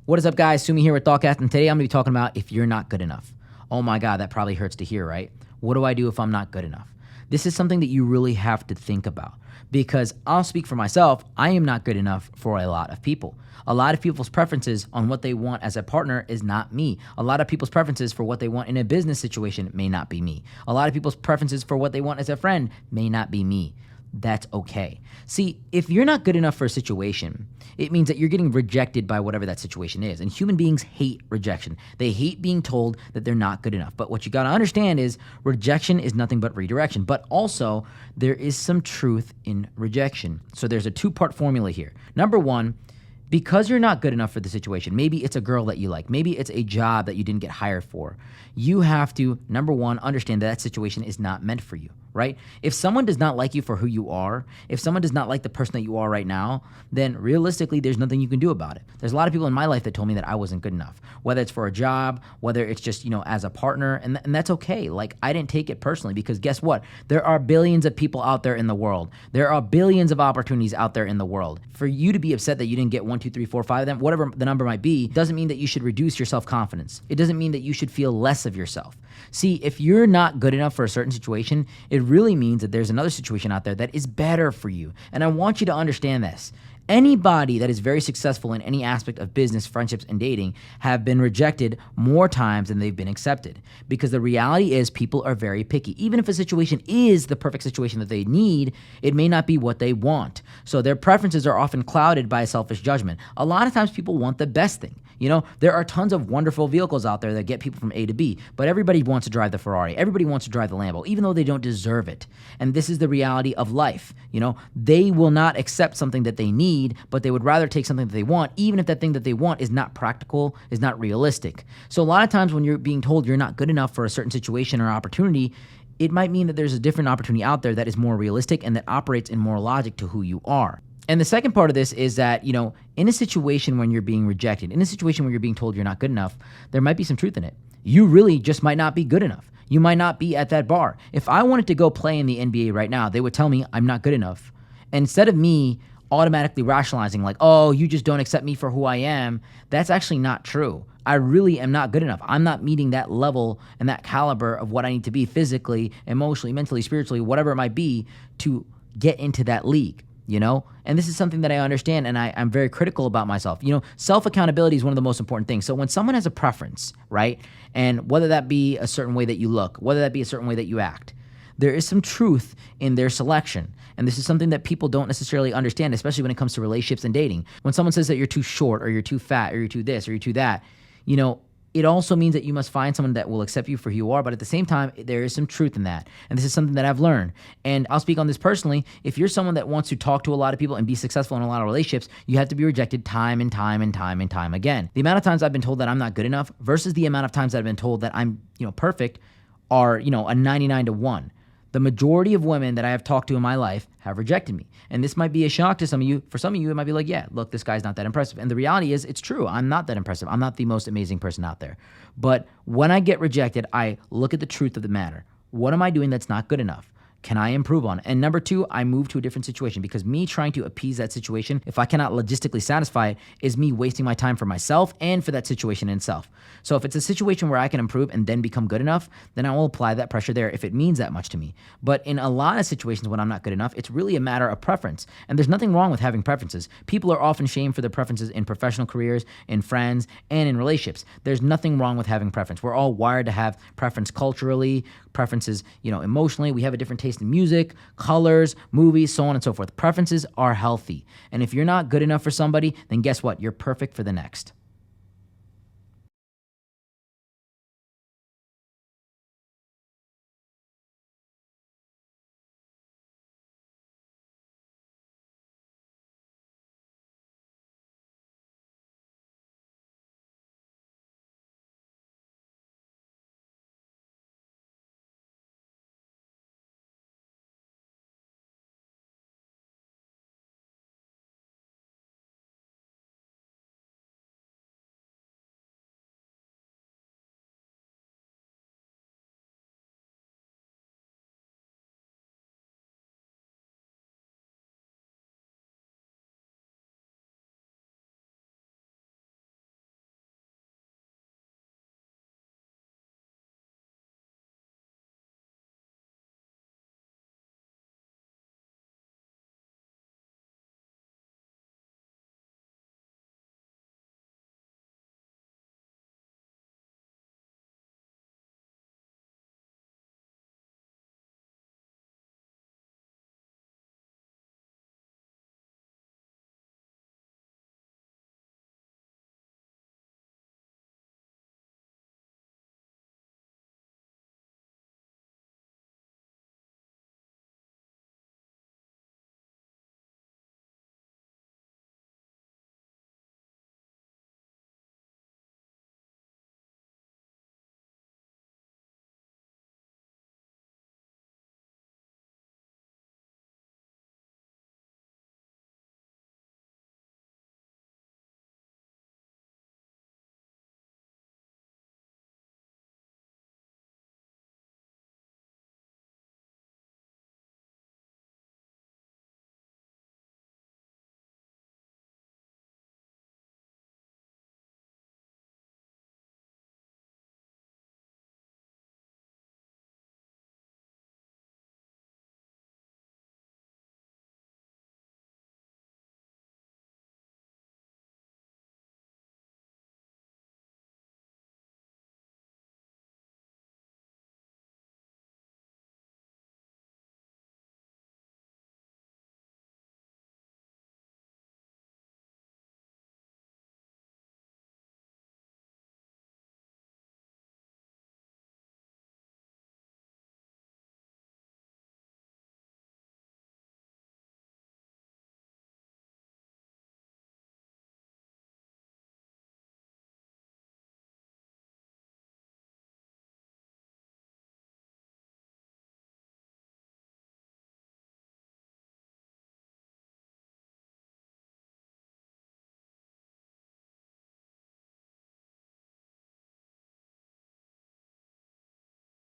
What is up, guys? Sumi here with ThoughtCast, and today I'm going to be talking about if you're not good enough. Oh my God, that probably hurts to hear, right? What do I do if I'm not good enough? This is something that you really have to think about, because I'll speak for myself. I am not good enough for a lot of people. A lot of people's preferences on what they want as a partner is not me. A lot of people's preferences for what they want in a business situation may not be me. A lot of people's preferences for what they want as a friend may not be me. That's okay. See, if you're not good enough for a situation, it means that you're getting rejected by whatever that situation is. And human beings hate rejection. They hate being told that they're not good enough. But what you got to understand is rejection is nothing but redirection. But also, there is some truth in rejection. So there's a two-part formula here. Number one, because you're not good enough for the situation, maybe it's a girl that you like, maybe it's a job that you didn't get hired for, you have to, number one, understand that that situation is not meant for you, right? If someone does not like you for who you are, if someone does not like the person that you are right now, then realistically, there's nothing you can do about it. There's a lot of people in my life that told me that I wasn't good enough, whether it's for a job, whether it's just, as a partner, and that's okay. Like, I didn't take it personally, because guess what? There are billions of people out there in the world. There are billions of opportunities out there in the world. For you to be upset that you didn't get 1, 2, 3, 4, 5 of them, whatever the number might be, doesn't mean that you should reduce your self-confidence. It doesn't mean that you should feel less of yourself. See, if you're not good enough for a certain situation, it really means that there's another situation out there that is better for you. And I want you to understand this. Anybody that is very successful in any aspect of business, friendships, and dating have been rejected more times than they've been accepted. Because the reality is people are very picky. Even if a situation is the perfect situation that they need, it may not be what they want. So their preferences are often clouded by a selfish judgment. A lot of times people want the best thing. There are tons of wonderful vehicles out there that get people from A to B, but everybody wants to drive the Ferrari. Everybody wants to drive the Lambo, even though they don't deserve it. And this is the reality of life. They will not accept something that they need, but they would rather take something that they want, even if that thing that they want is not practical, is not realistic. So a lot of times when you're being told you're not good enough for a certain situation or opportunity, it might mean that there's a different opportunity out there that is more realistic and that operates in more logic to who you are. And the second part of this is that, in a situation when you're being rejected, in a situation where you're being told you're not good enough, there might be some truth in it. You really just might not be good enough. You might not be at that bar. If I wanted to go play in the NBA right now, they would tell me I'm not good enough. And instead of me automatically rationalizing like, oh, you just don't accept me for who I am, that's actually not true. I really am not good enough. I'm not meeting that level and that caliber of what I need to be physically, emotionally, mentally, spiritually, whatever it might be, to get into that league. And this is something that I understand, and I'm very critical about myself. Self-accountability is one of the most important things. So when someone has a preference, right, and whether that be a certain way that you look, whether that be a certain way that you act, there is some truth in their selection. And this is something that people don't necessarily understand, especially when it comes to relationships and dating. When someone says that you're too short or you're too fat or you're too this or you're too that, it also means that you must find someone that will accept you for who you are. But at the same time, there is some truth in that. And this is something that I've learned. And I'll speak on this personally. If you're someone that wants to talk to a lot of people and be successful in a lot of relationships, you have to be rejected time and time and time and time again. The amount of times I've been told that I'm not good enough versus the amount of times that I've been told that I'm, perfect are, a 99 to 1. The majority of women that I have talked to in my life have rejected me. And this might be a shock to some of you. For some of you, it might be like, yeah, look, this guy's not that impressive. And the reality is, it's true. I'm not that impressive. I'm not the most amazing person out there. But when I get rejected, I look at the truth of the matter. What am I doing that's not good enough? Can I improve on it? And number two, I move to a different situation, because me trying to appease that situation, if I cannot logistically satisfy it, is me wasting my time for myself and for that situation in itself. So if it's a situation where I can improve and then become good enough, then I will apply that pressure there if it means that much to me. But in a lot of situations when I'm not good enough, it's really a matter of preference. And there's nothing wrong with having preferences. People are often shamed for their preferences in professional careers, in friends, and in relationships. There's nothing wrong with having preference. We're all wired to have preference culturally, preferences, emotionally. We have a different taste in music, colors, movies, so on and so forth. Preferences are healthy. And if you're not good enough for somebody, then guess what? You're perfect for the next.